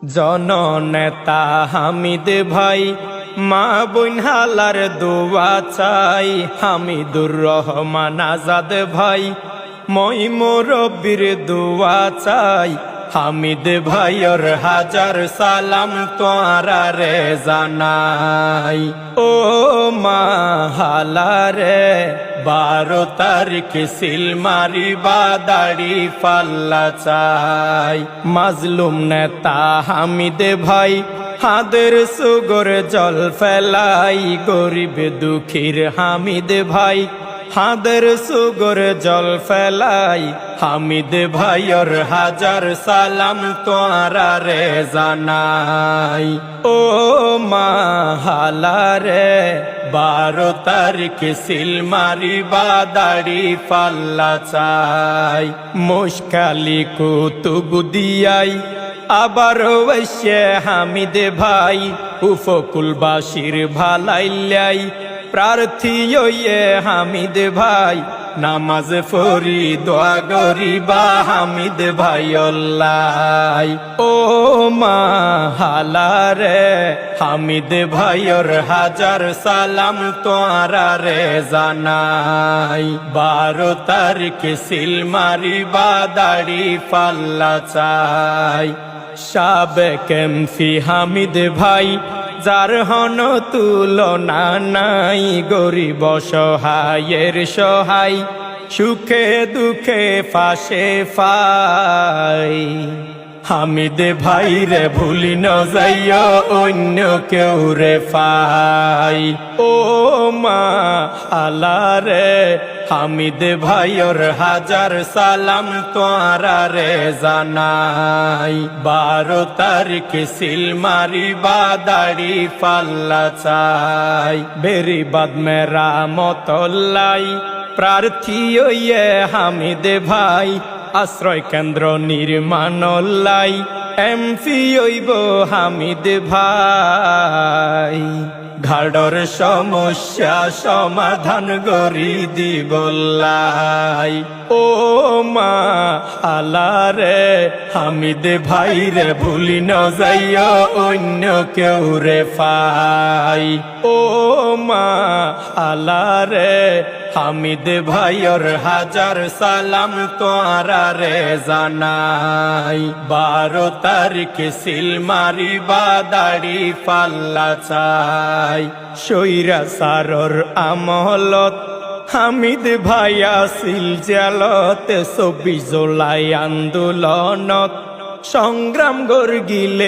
জননেতা হামিদ ভাই মা বোন হালার দোয়া চাই। হামিদুর রহমান আজাদ ভাই মই মুরব্বির দোয়া চাই। হামিদ ভাইয়ের হাজার সালাম তোরা রে জানাই। ও মা হালারে 12 তারিখ সিল মারিবা দাড়ি পাল্লা চাই। মাজলুম নেতা হামিদ ভাই হাদের সুগর জল ফেলাই। গরিব দুঃখীর হামিদ ভাই হাদের সুগর জল ফেলাই। হামিদ ভাইয়ের হাজার সালাম তোরা রে জানাই। ও মা হালারে 12 তারিখ সিল মারিবা দাড়ি পাল্লা চাই। মুশকালি কুতুব দিয়াই আবার ওইসে হামিদ ভাই উপকূলবাসীর ভালাইলাই। প্রার্থী ওয়ে হামিদ ভাই নামাজ পড়ি দোয়া গরিবা হামিদ ভাই আল্লাহ। ও মা হালারে হামিদ ভাইয়ের হাজার সালাম তোরা রে জানাই। 12 তারিখ সিল মারিবা দাড়ি পাল্লা চাই। সাবেক এমপি হামিদ ভাই যার হন তুলনা নাই। গরিব সহায়ের সহায় সুখে দুঃখে পাশে পাই। হামিদ ভাই রে ভুলি ন যাইও অন্য কেউ রে পাই। ও মা আলারে হামিদ ভাইয়ের হাজার সালাম তোরা রে জানাই। 12 তারিখ সিল মারিবা দাড়ি পাল্লা চাই। বেরিবাদ মেরা মতল্লাই প্রার্থী ওয়ে হামিদ ভাই আশ্রয় কেন্দ্র নির্মাণ লাই। এমপি হইব হামিদ ভাই ঘাড়র সমস্যা সমাধান গরি দিবল্লাই। ও মা আলারে হামিদ ভাই রে ভুলি ন যাইও অন্য কেউ রে পাই। ও মা আলারে হামিদ ভাইয়ের হাজার সালাম তোরা রে জানাই। 12 তারিখ সিল মারিবা দাড়ি পাল্লা চাই। স্বৈরাচারর আমলত হামিদ ভাই আছিল জেলত। 24 জুলাই আন্দোলনত সংগ্রাম গর্গিলে